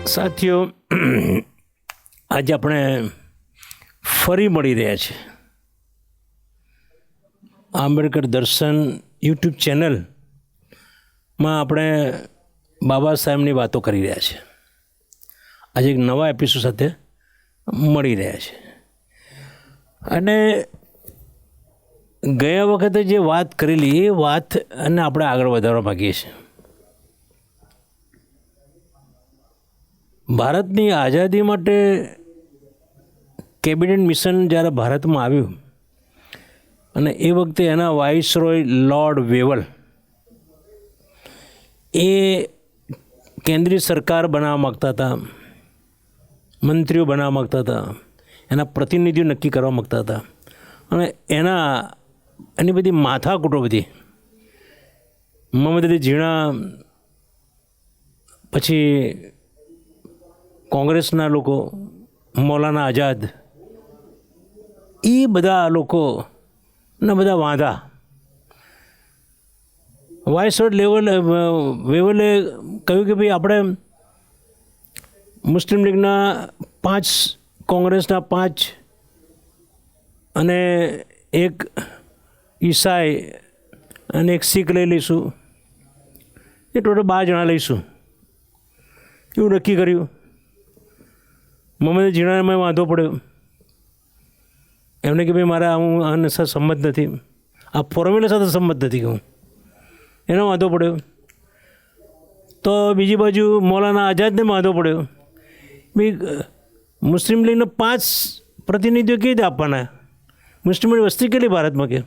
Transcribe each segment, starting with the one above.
સાથીઓ, આજે આપણે ફરી મળી રહ્યા છે આંબેડકર દર્શન યુટ્યુબ ચેનલમાં. આપણે બાબા સાહેબની વાતો કરી રહ્યા છે. આજે એક નવા એપિસોડ સાથે મળી રહ્યા છે. અને ગયા વખતે જે વાત કરેલી એ વાત અને આપણે આગળ વધારવા માગીએ છીએ. ભારતની આઝાદી માટે કેબિનેટ મિશન જ્યારે ભારતમાં આવ્યું અને એ વખતે એના વાઇસરોય લોર્ડ વેવલ એ કેન્દ્રીય સરકાર બનાવવા માગતા હતા, મંત્રીઓ બનાવવા માગતા હતા, એના પ્રતિનિધિઓ નક્કી કરવા માગતા હતા. અને એની બધી માથાકૂટો બધી મોહમ્મદ અલી ઝીણા, પછી કોંગ્રેસના લોકો, મૌલાના આઝાદ, એ બધા લોકોના બધા વાંધા. વાઇસરોય વેવલે કહ્યું કે ભાઈ આપણે મુસ્લિમ લીગના 5, કોંગ્રેસના 5 અને એક ઈસાઈ અને એક શીખ લઈ લઈશું, એ ટોટલ 12 જણા લઈશું, એવું નક્કી કર્યું. મોહમ્મદ ઝીણાને મેં વાંધો પડ્યો. એમને કે ભાઈ મારા હું આને સાથે સંમત નથી, આ ફોર્મ્યુલા સાથે સંમત નથી કહું, એનો વાંધો પડ્યો. તો બીજી બાજુ મૌલાના આઝાદને વાંધો પડ્યો. ભાઈ મુસ્લિમ લીગના 5 પ્રતિનિધિઓ કેવી રીતે આપવાના? મુસ્લિમોની વસ્તી કેટલી ભારતમાં? કે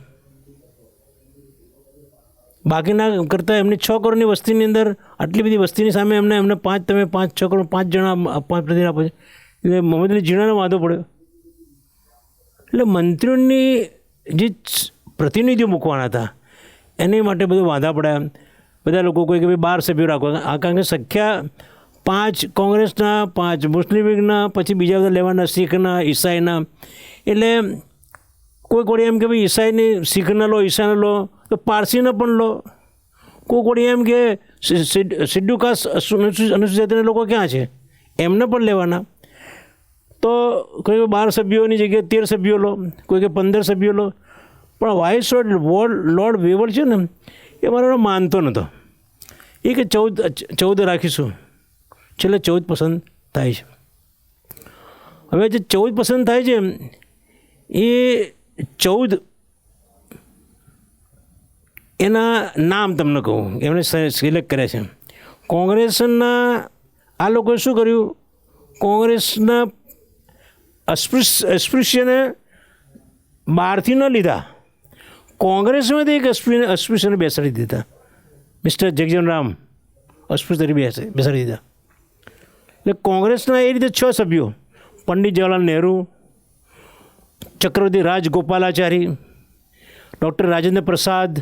બાકીના કરતાં એમની 6 કરોડની વસ્તીની અંદર આટલી બધી વસ્તીની સામે એમને 5, તમે 5, 6 કરોડ 5 જણા 5 પ્રતિનિધિ આપો છો. એટલે મોહમ્મદ અલી ઝીણાનો વાંધો પડ્યો. એટલે મંત્રીઓની જે પ્રતિનિધિઓ મૂકવાના હતા એની માટે બધું વાંધા પડ્યા. બધા લોકો કોઈ કે ભાઈ 12 સભ્યો રાખવા, આ કારણ કે સંખ્યા 5 કોંગ્રેસના, 5 મુસ્લિમ લીગના, પછી બીજા બધા લેવાના શીખના, ઈસાઈના. એટલે કોઈ કોડી એમ કે ભાઈ ઈસાઈની શીખના લો, ઈસાઈના લો, તો પારસીના પણ લો. કોઈ કોડી એમ કે શેડ્યુલ કાસ્ટ અનુસૂચિતના લોકો ક્યાં છે, એમને પણ લેવાના. તો કોઈ 12 સભ્યોની જગ્યાએ 13 સભ્યો લો, કોઈ કે 15 સભ્યો લો. પણ વાઇસરોય લોર્ડ વેવલ છે ને, એ મારો માનતો નહોતો. એ કે 14 રાખીશું. છેલ્લે 14 પસંદ થાય છે. હવે જે 14 પસંદ થાય છે એ 14 એના નામ તમને કહું, એમણે સિલેક્ટ કર્યા છે. કોંગ્રેસના આ લોકોએ શું કર્યું? કોંગ્રેસના અસ્પૃશ્યને બહારથી ન લીધા, કોંગ્રેસમાંથી એક અસ્પૃશ્યને બેસાડી દીધા. મિસ્ટર જગજીવન રામ અસ્પૃશ્ય તરીકે બેસાડી દીધા. એટલે કોંગ્રેસના એ રીતે 6 સભ્યો: પંડિત જવાહરલાલ નહેરુ, ચક્રવર્તી રાજગોપાલાચારી, ડૉક્ટર રાજેન્દ્ર પ્રસાદ,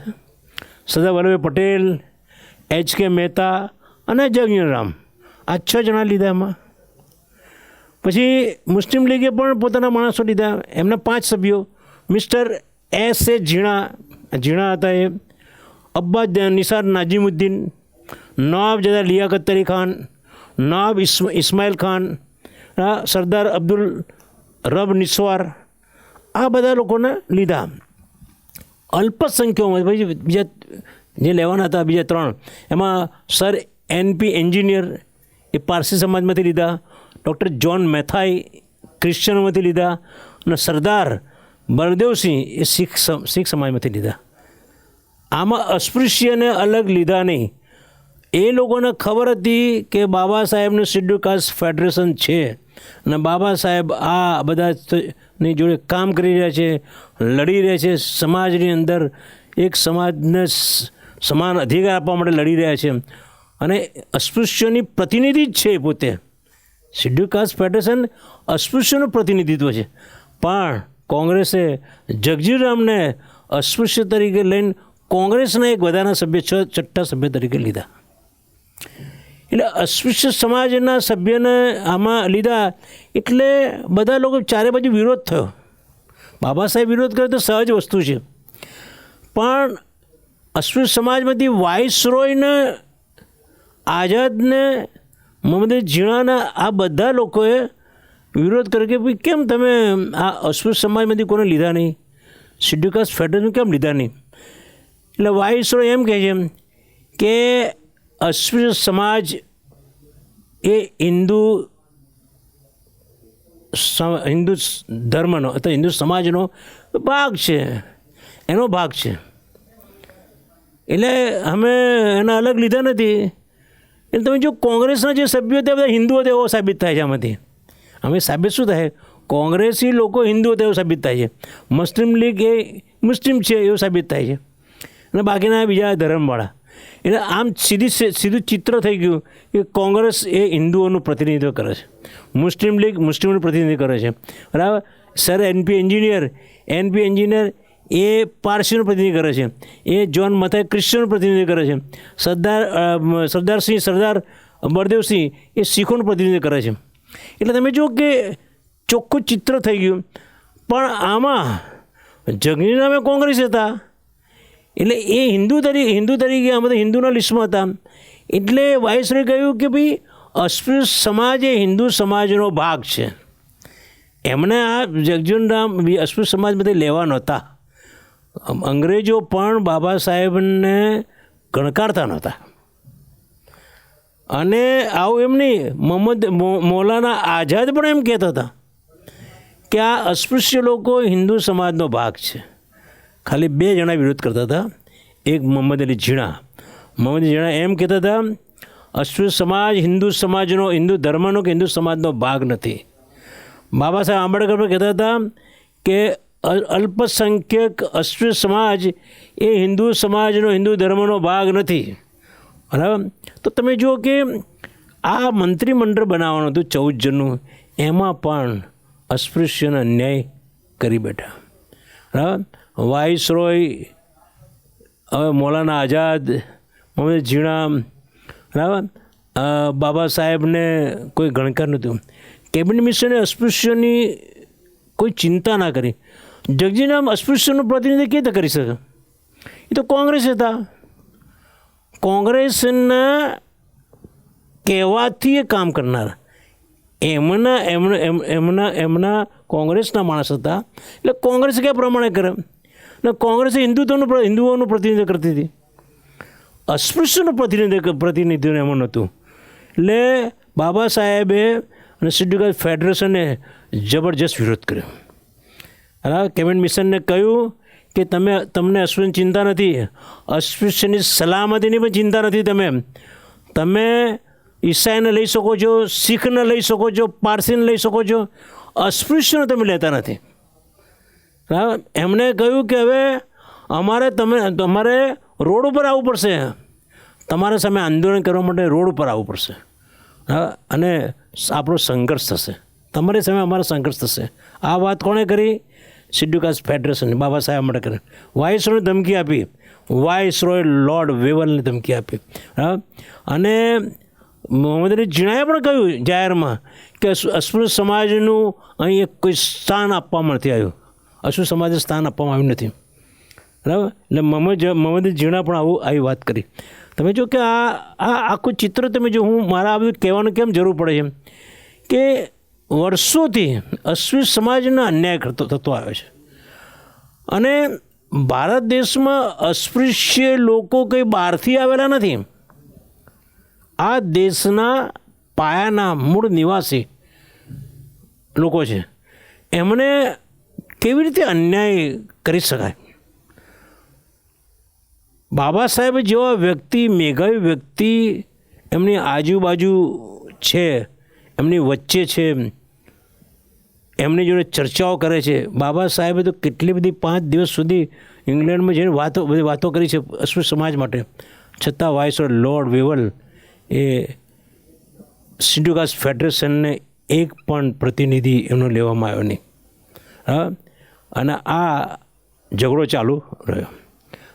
સરદાર વલ્લભભાઈ પટેલ, H.K. મહેતા અને જગજીવન રામ. આ 6 જણા લીધા. એમાં પછી મુસ્લિમ લીગે પણ પોતાના માણસો લીધા. એમના 5 સભ્યો: મિસ્ટર S.A. ઝીણા હતા એ, અબ્બાસ નિસાર નાઝીમુદ્દીન, નવાબ જદા લિયાકત અલી ખાન, નવાબ ઇસ્માઇલ ખાન, સરદાર અબ્દુલ રબ નિસ્વાર. આ બધા લોકોને લીધા. અલ્પસંખ્યામાં પછી બીજા જે લેવાના હતા, બીજા 3, એમાં સર N.P. એન્જિનિયર એ પારસી સમાજમાંથી લીધા, ડૉક્ટર જોન મેથાઈ ક્રિશ્ચનમાંથી લીધા, અને સરદાર બળદેવસિંહ એ શીખ સમાજમાંથી લીધા. આમાં અસ્પૃશ્યને અલગ લીધા નહીં. એ લોકોને ખબર હતી કે બાબા સાહેબનું શેડ્યુલ કાસ્ટ ફેડરેશન છે અને બાબા સાહેબ આ બધાની જોડે કામ કરી રહ્યા છે, લડી રહ્યા છે, સમાજની અંદર એક સમાજને સમાન અધિકાર આપવા માટે લડી રહ્યા છે. અને અસ્પૃશ્યની પ્રતિનિધિ જ છે પોતે. શેડ્યુલ કાસ્ટ ફેડરેશન અસ્પૃશ્યનું પ્રતિનિધિત્વ છે. પણ કોંગ્રેસે જગજીવન રામને અસ્પૃશ્ય તરીકે લઈને કોંગ્રેસના એક વધારાના સભ્ય, 6 સભ્ય તરીકે લીધા. એટલે અસ્પૃશ્ય સમાજના સભ્યને આમાં લીધા. એટલે બધા લોકો ચારે બાજુ વિરોધ થયો. બાબા સાહેબ વિરોધ કરે તો સહજ વસ્તુ છે, પણ અસ્પૃશ્ય સમાજમાંથી વાઇસરોયને, આઝાદને મોહમ્મદ અલી જીણાના આ બધા લોકોએ વિરોધ કર્યો કે ભાઈ કેમ તમે આ અસ્પૃશ્ય સમાજમાંથી કોને લીધા નહીં, શેડ્યુલ કાસ્ટ ફેડરેશન કેમ લીધા નહીં. એટલે વાઇસરોય એમ કહે છે કે અસ્પૃશ્ય સમાજ એ હિન્દુ ધર્મનો અથવા હિન્દુ સમાજનો ભાગ છે, એનો ભાગ છે. એટલે અમે એના અલગ લીધા નથી. એટલે તમે જો કોંગ્રેસના જે સભ્યો તે બધા હિન્દુઓ તેવો સાબિત થાય છે આમાંથી. અમે સાબિત શું થાય, કોંગ્રેસી લોકો હિન્દુઓ તેવું સાબિત થાય છે, મુસ્લિમ લીગ એ મુસ્લિમ છે એવું સાબિત થાય છે, અને બાકીના બીજા ધર્મવાળા. એટલે આમ સીધું ચિત્ર થઈ ગયું કે કોંગ્રેસ એ હિન્દુઓનું પ્રતિનિધિત્વ કરે છે, મુસ્લિમ લીગ મુસ્લિમોનું પ્રતિનિધિત્વ કરે છે, બરાબર. સર એનપી એન્જિનિયર એ પારસીનું પ્રતિનિધિત્વ કરે છે, એ જ્હોન મથાઈ ક્રિશ્ચનનું પ્રતિનિધિત્વ કરે છે, સરદાર બળદેવસિંહ એ શીખોનું પ્રતિનિધિત્વ કરે છે. એટલે તમે જુઓ કે ચોખ્ખું ચિત્ર થઈ ગયું. પણ આમાં જગની નામે કોંગ્રેસ હતા, એટલે એ હિન્દુ તરીકે આ બધા હિન્દુના લિસ્ટમાં હતા. એટલે વાઇસરોયે કહ્યું કે ભાઈ અસ્પૃશ્ય સમાજ એ હિન્દુ સમાજનો ભાગ છે, એમને આ જગજીવનરામ અસ્પૃશ્ય સમાજમાંથી લેવા નહોતા. અંગ્રેજો પણ બાબા સાહેબને ગણકારતા નહોતા. અને આવું એમ નહીં, મૌલાના આઝાદ પણ એમ કહેતા હતા કે આ અસ્પૃશ્ય લોકો હિન્દુ સમાજનો ભાગ છે. ખાલી 2 જણા વિરોધ કરતા હતા. એક મોહમ્મદ અલી જીણા એમ કહેતા હતા અસ્પૃશ્ય સમાજ હિન્દુ સમાજનો, હિન્દુ ધર્મનો કે હિન્દુ સમાજનો ભાગ નથી. બાબા સાહેબ આંબેડકર પણ કહેતા હતા કે અલ્પસંખ્યક અસ્પૃશ્ય સમાજ એ હિન્દુ સમાજનો, હિન્દુ ધર્મનો ભાગ નથી, બરાબર. તો તમે જુઓ કે આ મંત્રીમંડળ બનાવવાનું હતું 14 જણનું, એમાં પણ અસ્પૃશ્યનો અન્યાય કરી બેઠા, બરાબર. વાઇસરોય, હવે મૌલાના આઝાદ, મોહમ્મદ જીણા, બરાબર, બાબા સાહેબને કોઈ ગણકાર નહોતું. કેબિનેટ મિશને અસ્પૃશ્યની કોઈ ચિંતા ના કરી. જગજીવનરામ અસ્પૃશ્યનું પ્રતિનિધિત્વ કેવી રીતે કરી શકે? એ તો કોંગ્રેસ હતા. કોંગ્રેસના કહેવાથી એ કામ કરનાર એમના કોંગ્રેસના માણસ હતા. એટલે કોંગ્રેસ કયા પ્રમાણે કરે? ને કોંગ્રેસે હિન્દુઓનું પ્રતિનિધિત્વ કરતી હતી, અસ્પૃશ્યનું પ્રતિનિધિત્વ એમાં નહોતું. એટલે બાબા સાહેબે અને શેડ્યુલ કાસ્ટ ફેડરેશને જબરજસ્ત વિરોધ કર્યો. કેબિનેટ મિશનને કહ્યું કે તમને અસ્પૃશ્યની ચિંતા નથી, અસ્પૃશ્યની સલામતીની પણ ચિંતા નથી. તમે ઈસાઈને લઈ શકો છો, શીખને લઈ શકો છો, પારસીને લઈ શકો છો, અસ્પૃશ્યને તમે લેતા નથી. એમણે કહ્યું કે હવે તમારે રોડ ઉપર આવવું પડશે, તમારા સામે આંદોલન કરવા માટે રોડ ઉપર આવવું પડશે, અને આપણો સંઘર્ષ થશે, તમારી સામે અમારો સંઘર્ષ થશે. આ વાત કોણે કરી? Schedule caste federation, Baba Saheb Ambedkar. વાઇસરોયને ધમકી આપી, વાઇસરોય લોર્ડ વેવલને ધમકી આપી. અને મોહમ્મદ અલી જીણાએ પણ કહ્યું જાહેરમાં કે અસ્પૃશ્ય સમાજનું અહીં કોઈ સ્થાન આપવામાં નથી આવ્યું, અસ્પૃશ્ય સમાજને સ્થાન આપવામાં આવ્યું નથી, બરાબર. એટલે મોહમ્મદ અલી જીણા પણ આવી વાત કરી. તમે જો કે આ આખું ચિત્ર તમે જો, હું મારા આ બધું કહેવાનું કેમ જરૂર પડે છે કે વર્ષોથી અસ્પૃશ્ય સમાજનો અન્યાય થતો આવ્યો છે. અને ભારત દેશમાં અસ્પૃશ્ય લોકો કંઈ બહારથી આવેલા નથી, આ દેશના પાયાના મૂળ નિવાસી લોકો છે. એમને કેવી રીતે અન્યાય કરી શકાય? બાબા સાહેબ જેવા વ્યક્તિ, મેઘાવી વ્યક્તિ એમની આજુબાજુ છે, એમની વચ્ચે છે, એમની જોડે ચર્ચાઓ કરે છે. બાબા સાહેબે તો કેટલી બધી 5 દિવસ સુધી ઇંગ્લેન્ડમાં જઈને બધી વાતો કરી છે અસ્પૃશ્ય સમાજ માટે. છતાં વાઇસરોય લોર્ડ વેવલ એ શેડ્યુલ કાસ્ટ ફેડરેશનને એક પણ પ્રતિનિધિ એમનો લેવામાં આવ્યો નહીં. અને આ ઝઘડો ચાલુ રહ્યો.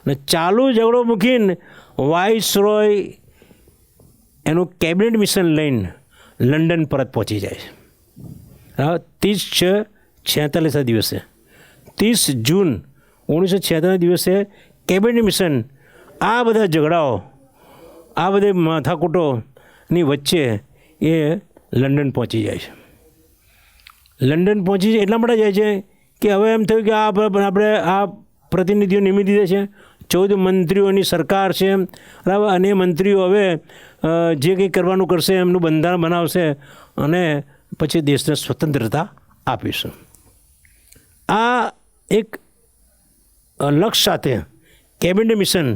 અને ચાલુ ઝઘડો મૂકીને વાઇસરોય એનું કેબિનેટ મિશન લઈને લંડન પરત પહોંચી જાય છે. 30/6/46 દિવસે, 30 જૂન 1946 દિવસે કેબિનેટ મિશન આ બધા ઝઘડાઓ, આ બધી માથાકૂટોની વચ્ચે એ લંડન પહોંચી જાય છે. લંડન પહોંચી જાય એટલા માટે જાય છે કે હવે એમ થયું કે આપણે આ પ્રતિનિધિઓ નિમી દીધા છે, 14 મંત્રીઓની સરકાર છે, બરાબર, અને મંત્રીઓ હવે જે કંઈ કરવાનું કરશે, એમનું બંધારણ બનાવશે અને પછી દેશને સ્વતંત્રતા આપીશું. આ એક લક્ષ્ય સાથે કેબિનેટ મિશન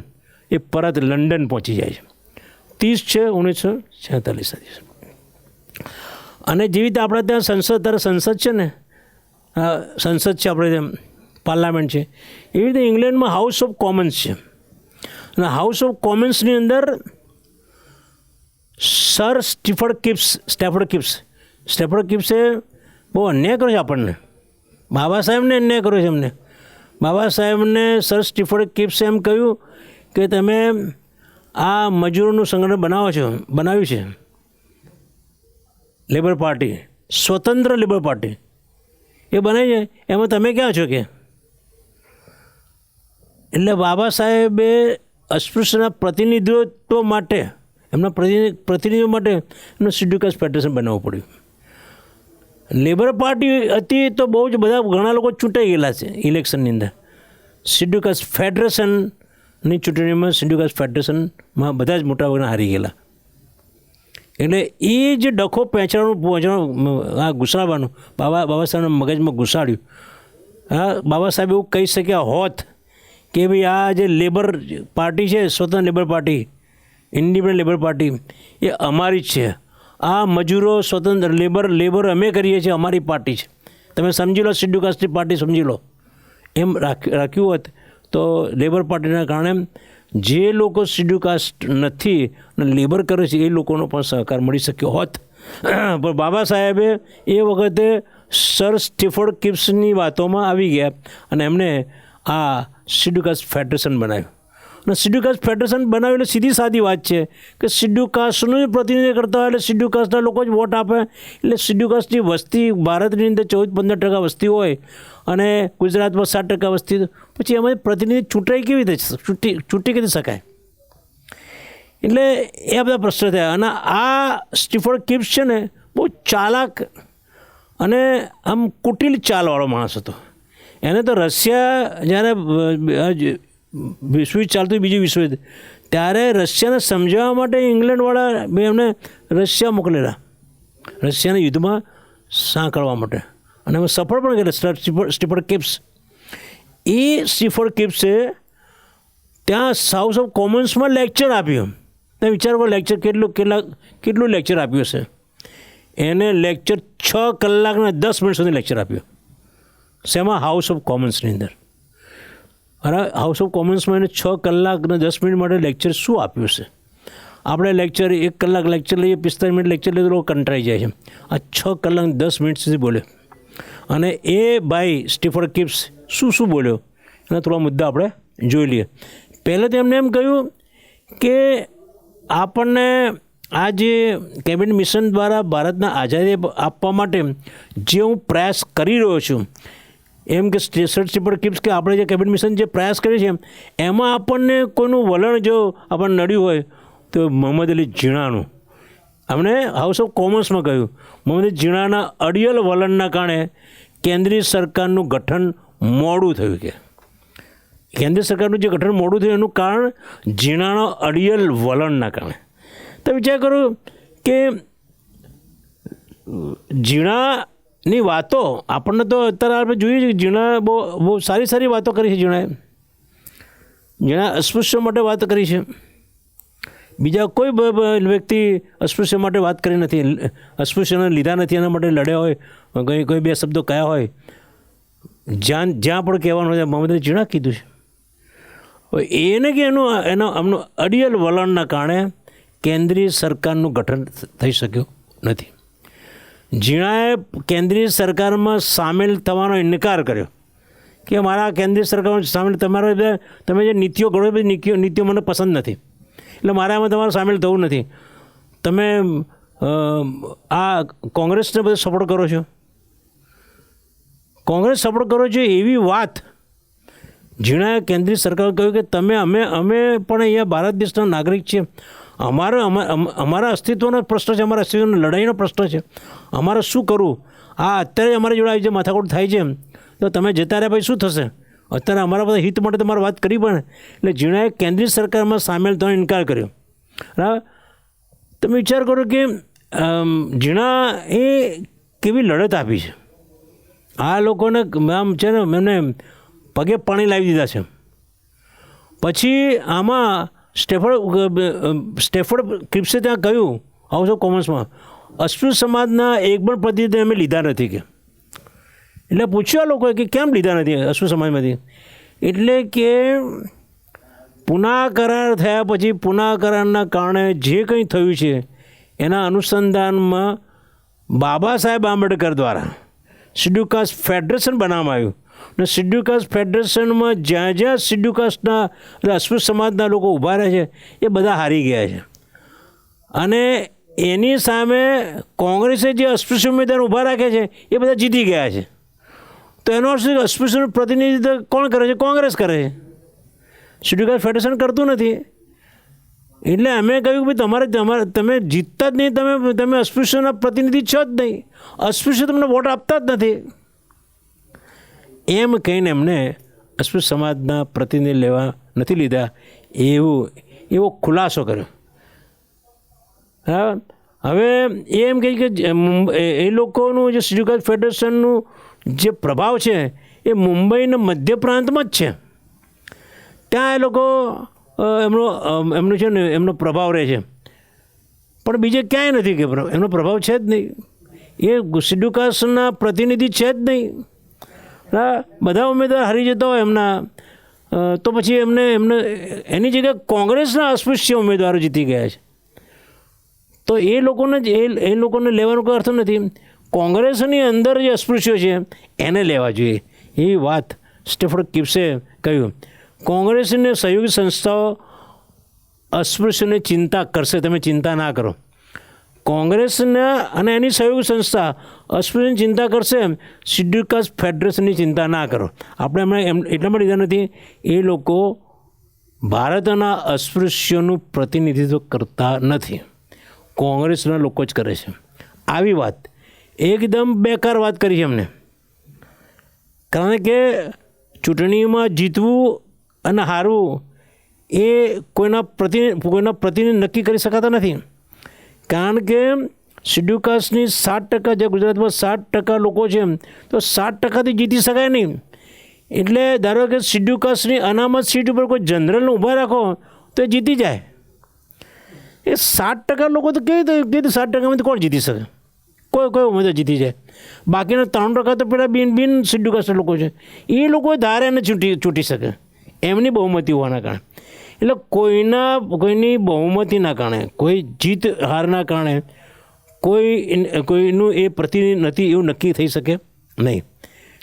એ પરત લંડન પહોંચી જાય છે 30/6/1946. અને જેવી રીતે આપણે ત્યાં સંસદ છે ને, સંસદ છે આપણે ત્યાં, પાર્લામેન્ટ છે, એવી રીતે ઇંગ્લેન્ડમાં હાઉસ ઓફ કોમન્સ છે. અને હાઉસ ઓફ કોમન્સની અંદર સર સ્ટેફર્ડ કિપ્સે બહુ અન્યાય કર્યો છે આપણને. બાબા સાહેબને અન્યાય કર્યો છે એમને. બાબા સાહેબને સર સ્ટીફર્ડ કિપ્સે એમ કહ્યું કે તમે આ મજૂરોનું સંગઠન બનાવ્યું છે લેબર પાર્ટી, સ્વતંત્ર લેબર પાર્ટી એ બનાવી છે, એમાં તમે ક્યાં છો કે? એટલે બાબા સાહેબે અસ્પૃશ્યના પ્રતિનિધિત્વ માટે, એમના પ્રતિનિધિઓ માટે એમનું શેડ્યુલ કાસ્ટ ફેડરેશન બનાવવું પડ્યું. લેબર પાર્ટી હતી તો બહુ જ ઘણા લોકો ચૂંટાઈ ગયેલા છે ઇલેક્શનની અંદર. શેડ્યુલ કાસ્ટ ફેડરેશનની ચૂંટણીમાં શેડ્યુલ કાસ્ટ ફેડરેશનમાં બધા જ મોટા ભાગના હારી ગયેલા. એટલે એ જે ડખો પહોંચવાનું આ ઘુસાડવાનું બાબા સાહેબના મગજમાં ઘુસાડ્યું. હા, બાબા સાહેબ એવું કહી શક્યા હોત કે ભાઈ આ જે લેબર પાર્ટી છે, સ્વતંત્ર labour party, independent labour party, એ અમારી જ છે. આ મજૂરો સ્વતંત્ર લેબર અમે કરીએ છીએ, અમારી પાર્ટી છે, તમે સમજી લો, શેડ્યુલ કાસ્ટની પાર્ટી સમજી લો. એમ રાખ્યું હોત તો લેબર પાર્ટીના કારણે જે લોકો શેડ્યુલ કાસ્ટ નથી અને લેબર કરે છે એ લોકોનો પણ સહકાર મળી શક્યો હોત. પણ બાબા સાહેબે એ વખતે સર સ્ટીફર્ડ કિપ્સની વાતોમાં આવી ગયા અને એમને આ શેડ્યુલ કાસ્ટ ફેડરેશન બનાવ્યું. અને શેડ્યુલ કાસ્ટ ફેડરેશન બનાવ્યું એટલે સીધી સાદી વાત છે કે શેડ્યુલ કાસ્ટનું પ્રતિનિધિત્વ કરતા હોય એટલે શેડ્યુલ કાસ્ટના લોકો જ વોટ આપે. એટલે શેડ્યુલ કાસ્ટની વસ્તી ભારતની અંદર 14-15% વસ્તી હોય અને ગુજરાતમાં 7% વસ્તી, પછી એમાં પ્રતિનિધિ ચૂંટાઈ કેવી રીતે ચૂંટી કેવી શકાય? એટલે એ બધા પ્રશ્નો થયા. અને આ સ્ટીફર્ડ કિપ્સ છે ને બહુ ચાલાક અને આમ કુટિલ ચાલવાળો માણસ હતો. એને તો રશિયા જ્યારે વિશ્વયુદ્ધ ચાલતું બીજું વિશ્વયુદ્ધ, ત્યારે રશિયાને સમજાવવા માટે ઇંગ્લેન્ડવાળા એમને રશિયા મોકલેલા, રશિયાના યુદ્ધમાં સાંકળવા માટે. અને એમાં સફળ પણ ગયેલા સ્ટીફર્ડ કિપ્સ. એ સ્ટીફર્ડ કિપ્સે ત્યાં હાઉસ ઓફ કોમન્સમાં લેક્ચર આપ્યું. તમે વિચાર કરો લેક્ચર કેટલું લેક્ચર આપ્યું હશે. એને લેક્ચર 6 કલાકના 10 મિનિટ સુધી લેક્ચર આપ્યું. શેમાં? હાઉસ ઓફ કોમન્સની અંદર. અને હાઉસ ઓફ કોમન્સમાં એને 6 કલાકના 10 મિનિટ માટે લેક્ચર શું આપ્યું છે? આપણે લેક્ચર 1 કલાક લેક્ચર લઈએ, 45 મિનિટ લેક્ચર લઈએ તો લોકો કંટાળી જાય છે. આ 6 કલાક 10 મિનિટ સુધી બોલ્યો. અને એ ભાઈ સ્ટીફર્ડ કિપ્સ શું બોલ્યો એના થોડા મુદ્દા આપણે જોઈ લઈએ. પહેલાં તો એમને એમ કહ્યું કે આપણને આ જે કેબિનેટ મિશન દ્વારા ભારતના આઝાદી આપવા માટે જે હું પ્રયાસ કરી રહ્યો છું, એમ કે સ્ટીફર્ડ કિપ્સ કે આપણે જે કેબિનેટ મિશન જે પ્રયાસ કરીએ છીએ એમાં આપણને કોઈનું વલણ જો આપણને નડ્યું હોય તો મોહમ્મદ અલી ઝીણાનું, અમને હાઉસ ઓફ કોમન્સમાં કહ્યું, મોહમ્મદ અલી ઝીણાના અડિયલ વલણના કારણે કેન્દ્રીય સરકારનું ગઠન મોડું થયું. કે કેન્દ્ર સરકારનું જે ગઠન મોડું થયું એનું કારણ ઝીણાનો અડિયલ વલણના કારણે. તો વિચાર કરો કે ઝીણાની વાતો આપણને તો અત્યારે આપણે જોઈએ છીએ, ઝીણા બહુ સારી વાતો કરી છે. ઝીણા અસ્પૃશ્ય માટે વાત કરી છે. બીજા કોઈ વ્યક્તિ અસ્પૃશ્ય માટે વાત કરી નથી, અસ્પૃશ્યને લીધા નથી, એના માટે લડ્યા હોય, કોઈ 2 શબ્દો કયા હોય, જ્યાં પણ કહેવાનું હોય મોહમ્મદ અલી ઝીણા કીધું છે. એને કે એમનું અડિયલ વલણના કારણે કેન્દ્રીય સરકારનું ગઠન થઈ શક્યું નથી. ઝીણાએ કેન્દ્રીય સરકારમાં સામેલ થવાનો ઇનકાર કર્યો કે મારા કેન્દ્રીય સરકારમાં સામેલ તમે જે નીતિઓ ઘડો બધી નીતિઓ મને પસંદ નથી, એટલે મારે આમાં તમારે સામેલ થવું નથી. તમે આ કોંગ્રેસને બધું સપોર્ટ કરો છો, કોંગ્રેસ સપોર્ટ કરો છો એવી વાત ઝીણાએ કેન્દ્રીય સરકારે કહ્યું કે અમે પણ અહીંયા ભારત દેશના નાગરિક છીએ, અમારા અસ્તિત્વનો પ્રશ્ન છે, અમારા અસ્તિત્વનો લડાઈનો પ્રશ્ન છે. અમારે શું કરવું? અત્યારે અમારી જોડે આવી જે માથાકૂટ થાય છે તો તમે જતા રહ્યા ભાઈ શું થશે? અત્યારે અમારા બધા હિત માટે તમારે વાત કરી પણ. એટલે ઝીણાએ કેન્દ્રીય સરકારમાં સામેલ થવાનો ઇનકાર કર્યો. બરાબર. તમે વિચાર કરો કે ઝીણા એ કેવી લડત આપી છે. આ લોકોને આમ છે ને એમને પગે પાણી લાવી દીધા છે. પછી આમાં સ્ટેફર્ડ ક્રિપ્સે ત્યાં કહ્યું હાઉસ ઓફ કોમન્સમાં, અસ્પૃશ્ય સમાજના એક પણ પ્રતિનિધિ અમે લીધા નથી કે. એટલે પૂછ્યું આ લોકોએ કે કેમ લીધા નથી અસ્પૃશ્ય સમાજમાંથી? એટલે કે પુના કરાર થયા પછી પુના કરારના કારણે જે કંઈ થયું છે એના અનુસંધાનમાં બાબા સાહેબ આંબેડકર દ્વારા શિડ્યુલ કાસ્ટ ફેડરેશન બનાવવામાં આવ્યું. અને શિડ્યુલ કાસ્ટ ફેડરેશનમાં જ્યાં જ્યાં શિડ્યુલ કાસ્ટના એટલે અસ્પૃશ્ય સમાજના લોકો ઊભા રહે છે એ બધા હારી ગયા છે. અને એની સામે કોંગ્રેસે જે અસ્પૃશ્ય ઉમેદવાર ઊભા રાખે છે એ બધા જીતી ગયા છે. તો એનો અર્થ અસ્પૃશ્યનું પ્રતિનિધિત્વ કોણ કરે છે? કોંગ્રેસ કરે છે. શિડ્યુલ કાસ્ટ ફેડરેશન કરતું નથી. એટલે અમે કહ્યું કે તમારે તમે જીતતા જ નહીં, તમે અસ્પૃશ્યના પ્રતિનિધિ છો જ નહીં, અસ્પૃશ્ય તમને વોટ આપતા જ નથી. એમ કહીને એમને અસ્પૃશ્ય સમાજના પ્રતિનિધિ લેવા નથી લીધા એવો ખુલાસો કર્યો. હા, હવે એમ કહે કે એ લોકોનું જે શિડ્યુલ કાસ્ટ ફેડરેશનનું જે પ્રભાવ છે એ મુંબઈના મધ્ય પ્રાંતમાં જ છે. ત્યાં એ લોકો એમનો છે ને એમનો પ્રભાવ રહે છે, પણ બીજે ક્યાંય નથી કે એમનો પ્રભાવ છે જ નહીં. એ શિડ્યુલ કાસ્ટના પ્રતિનિધિ છે જ નહીં. હા, બધા ઉમેદવાર હારી જતા હોય એમના, તો પછી એમને એની જગ્યાએ કોંગ્રેસના અસ્પૃશ્ય ઉમેદવારો જીતી ગયા છે. તો એ લોકોને લેવાનો કોઈ અર્થ નથી. કોંગ્રેસની અંદર જે અસ્પૃશ્યો છે એને લેવા જોઈએ. એ વાત સ્ટેફર્ડ ક્રિપ્સે કહ્યું. કોંગ્રેસની સહયોગી સંસ્થાઓ અસ્પૃશ્યની ચિંતા કરશે, તમે ચિંતા ના કરો. કોંગ્રેસના અને એની સહયોગી સંસ્થા અસ્પૃશ્યની ચિંતા કરશે, શિડ્યુલ કાસ્ટ ફેડરેશનની ચિંતા ના કરો. આપણે એમણે એટલા માટે લીધા નથી, એ લોકો ભારતના અસ્પૃશ્યોનું પ્રતિનિધિત્વ કરતા નથી, કોંગ્રેસના લોકો જ કરે છે. આવી વાત એકદમ બેકાર વાત કરી છે એમને. કારણ કે ચૂંટણીમાં જીતવું અને હારવું એ કોઈના પ્રતિનિધિ નક્કી કરી શકાતા નથી. કારણ કે શિડ્યુલ કાસ્ટની 7%, જે ગુજરાતમાં 7% લોકો છે, તો 7%થી જીતી શકાય નહીં. એટલે ધારો કે શિડ્યુલ કાસ્ટની અનામત સીટ ઉપર કોઈ જનરલને ઊભા રાખો તો એ જીતી જાય. એ 7% લોકો તો કેવી રીતે 7%માંથી કોણ જીતી શકે? કોઈ ઉમેદવાર જીતી જાય. બાકીના 3% તો પેલા બિન શિડ્યુલ કાસ્ટ લોકો છે, એ લોકો ધારે એને ચૂંટી શકે એમની બહુમતી હોવાના કારણે. એટલે કોઈની બહુમતીના કારણે, કોઈ જીત હારના કારણે કોઈનું એ પ્રતિનિધિ નથી એવું નક્કી થઈ શકે નહીં.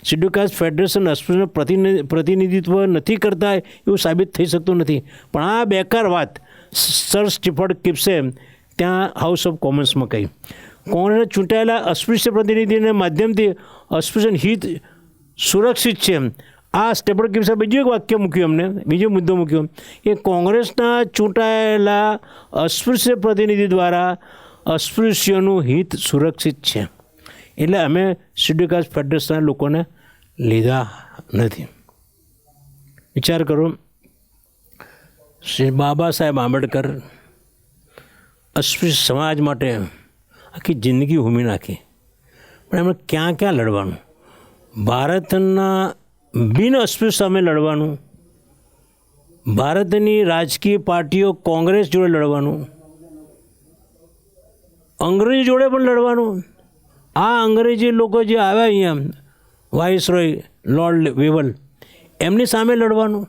શિડ્યુલ કાસ્ટ ફેડરેશન અસ્પૃશ્યનું પ્રતિનિધિત્વ નથી કરતા એવું સાબિત થઈ શકતું નથી. પણ આ બેકાર વાત સર સ્ટેફર્ડ ક્રિપ્સે ત્યાં હાઉસ ઓફ કોમન્સમાં કહી. કોંગ્રેસે ચૂંટાયેલા અસ્પૃશ્ય પ્રતિનિધિના માધ્યમથી અસ્પૃશ્ય હિત સુરક્ષિત છે. આ સ્ટેફર્ડ ક્રિપ્સે બીજું એક વાક્ય મૂક્યું, અમને બીજો મુદ્દો મૂક્યો કે કોંગ્રેસના ચૂંટાયેલા અસ્પૃશ્ય પ્રતિનિધિ દ્વારા અસ્પૃશ્યોનું હિત સુરક્ષિત છે. એટલે અમે શિડ્યુલ કાસ્ટ ફેડરેશનના લોકોને લીધા નથી. વિચાર કરો, શ્રી બાબા સાહેબ આંબેડકર અસ્પૃશ્ય સમાજ માટે આખી જિંદગી હોમી નાખી, પણ એમણે ક્યાં લડવાનું? ભારતના બિન અસ્પૃશ્ય સામે લડવાનું, ભારતની રાજકીય પાર્ટીઓ કોંગ્રેસ જોડે લડવાનું, અંગ્રેજી જોડે પણ લડવાનું. આ અંગ્રેજી લોકો જે આવ્યા અહીંયા, વાઇસરોય લોર્ડ વેવલ, એમની સામે લડવાનું.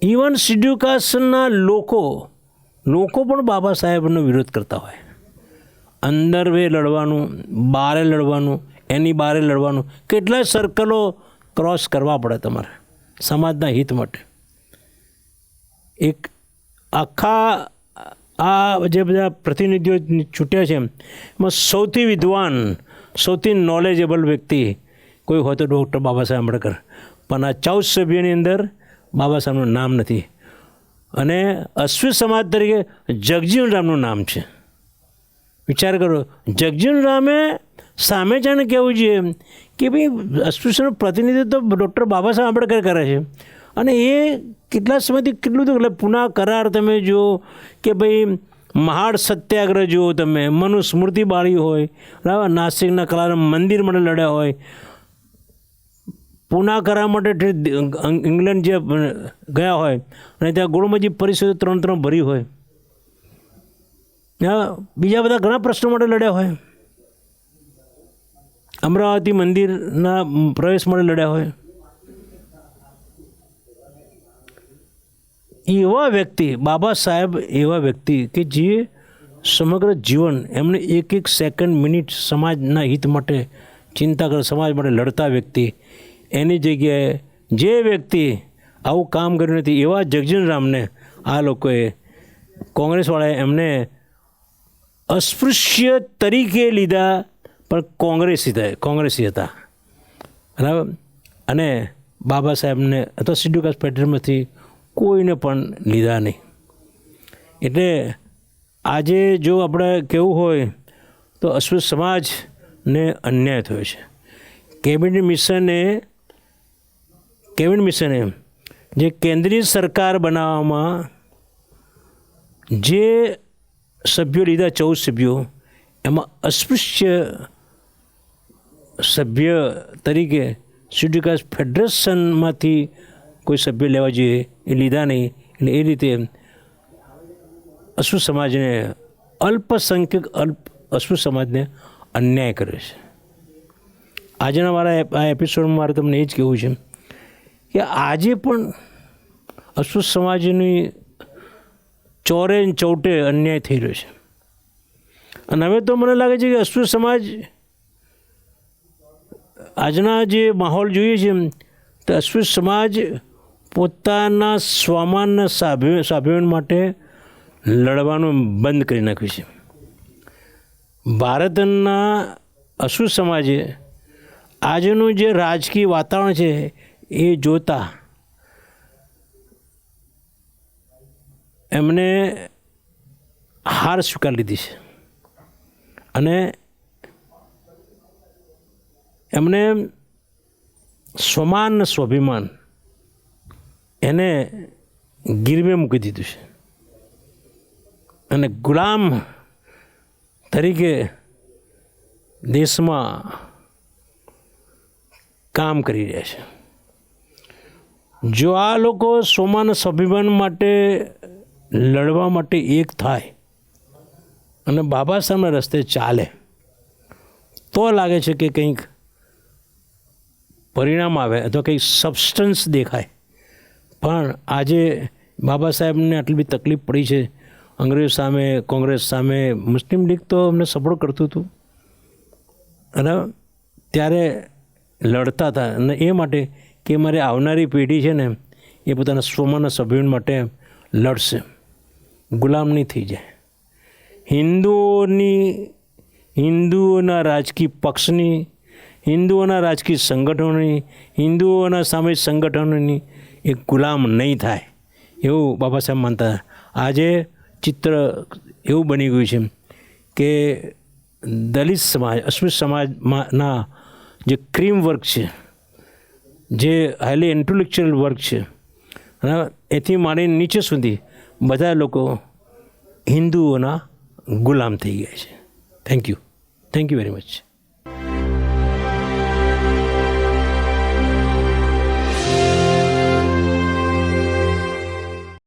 ઇવન શિડ્યુલ કાસ્ટના લોકો પણ બાબા સાહેબનો વિરોધ કરતા હોય. અંદર લડવાનું, બારે લડવાનું, એની બારે લડવાનું, કેટલાય સર્કલો ક્રોસ કરવા પડે તમારે સમાજના હિત માટે. એક આખા આ જે બધા પ્રતિનિધિઓ છૂટ્યા છે એમાં સૌથી વિદ્વાન, સૌથી નોલેજેબલ વ્યક્તિ કોઈ હોય તો ડૉક્ટર બાબા સાહેબ આંબેડકર. પણ આ 14 સભ્યોની અંદર બાબા સાહેબનું નામ નથી. અને અશ્વિત સમાજ તરીકે જગજીવન રામનું નામ છે. વિચાર કરો, જગજીવન રામે સામે જાણે કહેવું જોઈએ કે ભાઈ અસ્પૃશ્યનું પ્રતિનિધિત્વ ડૉક્ટર બાબા સાહેબ આંબેડકર કરે છે. અને એ કેટલા સમયથી કેટલું એટલે પુના કરાર તમે જુઓ કે ભાઈ મહાડ સત્યાગ્રહ જુઓ, તમે મનુસ્મૃતિ બાળી હોય, બરાબર, નાસિકના કલારામ મંદિર માટે લડ્યા હોય, પુના કરાર માટે ઇંગ્લેન્ડ જે ગયા હોય અને ત્યાં ગોળમજી પરિષદો 3 ભરી હોય, બીજા બધા ઘણા પ્રશ્નો માટે લડ્યા હોય, અમરાવતી મંદિરના પ્રવેશ માટે લડ્યા હોય. એવા વ્યક્તિ, બાબા સાહેબ એવા વ્યક્તિ કે જે સમગ્ર જીવન એમને એક સેકન્ડ મિનિટ સમાજના હિત માટે ચિંતા કરે, સમાજ માટે લડતા વ્યક્તિ, એની જગ્યાએ જે વ્યક્તિ આવું કામ કર્યું નથી એવા જગજીવન રામને આ લોકોએ, કોંગ્રેસવાળાએ એમને અસ્પૃશ્ય તરીકે લીધા, પણ કોંગ્રેસી હતા, બરાબર. અને બાબા સાહેબને અથવા શેડ્યુલ કાસ્ટ ફેડરેશનમાંથી કોઈને પણ લીધા નહીં. એટલે આજે જો આપણે કહેવું હોય તો અસ્પૃશ્ય સમાજને અન્યાય થયો છે. કેબિનેટ મિશને જે કેન્દ્રીય સરકાર બનાવવામાં જે સભ્યો લીધા, 14 સભ્યો, એમાં અસ્પૃશ્ય સભ્ય તરીકે શેડ્યુલ કાસ્ટ ફેડરેશનમાંથી કોઈ સભ્ય લેવા જોઈએ, એ લીધા નહીં. એટલે એ રીતે અસ્પૃશ્ય સમાજને, અલ્પસંખ્યક અસ્પૃશ્ય સમાજને અન્યાય કરે છે. આજના મારા આ એપિસોડમાં મારે તમને એ જ કહેવું છે કે આજે પણ અસ્પૃશ્ય સમાજની ચોરે ચૌટે અન્યાય થઈ રહ્યો છે. અને હવે તો મને લાગે છે કે અસ્પૃશ્ય સમાજ આજના જે માહોલ જોઈએ છે તો અસ્પૃશ્ય સમાજ પોતાના સ્વમાનના સભ્યો માટે લડવાનું બંધ કરી નાખ્યું છે. ભારતના અસ્પૃશ્ય સમાજે આજનું જે રાજકીય વાતાવરણ છે એ જોતા એમને હાર સ્વીકાર લીધી છે. અને એમને સ્વમાન સ્વાભિમાન એને ગીરવે મૂકી દીધું છે અને ગુલામ તરીકે દેશમાં કામ કરી રહ્યા છે. જો આ લોકો સ્વમાન સ્વાભિમાન માટે લડવા માટે એક થાય અને બાબા સાહેબના રસ્તે ચાલે તો લાગે છે કે કંઈક પરિણામ આવે અથવા કંઈક સબસ્ટન્સ દેખાય. પણ આજે બાબા સાહેબને આટલી બધી તકલીફ પડી છે, અંગ્રેજો સામે, કોંગ્રેસ સામે, મુસ્લિમ લીગ તો અમને સપોર્ટ કરતું હતું અને ત્યારે લડતા હતા. અને એ માટે કે મારે આવનારી પેઢી છે ને એ પોતાના સ્વમાનના સભ્યો માટે લડશે, ગુલામ નહીં થઈ જાય. હિન્દુઓના રાજકીય પક્ષની, હિન્દુઓના રાજકીય સંગઠનોની, હિન્દુઓના સામાજિક સંગઠનોની એ ગુલામ નહીં થાય એવું બાબા સાહેબ માનતા. આજે ચિત્ર એવું બની ગયું છે કે દલિત સમાજ, અસ્પૃશ્ય સમાજના જે ક્રીમ વર્ગ છે, જે હાઈલી ઇન્ટેલેક્ચ્યુઅલ વર્ગ છે, એથી માંડીને નીચે સુધી બધા લોકો હિન્દુઓના ગુલામ થઈ ગયા છે. Thank you very much.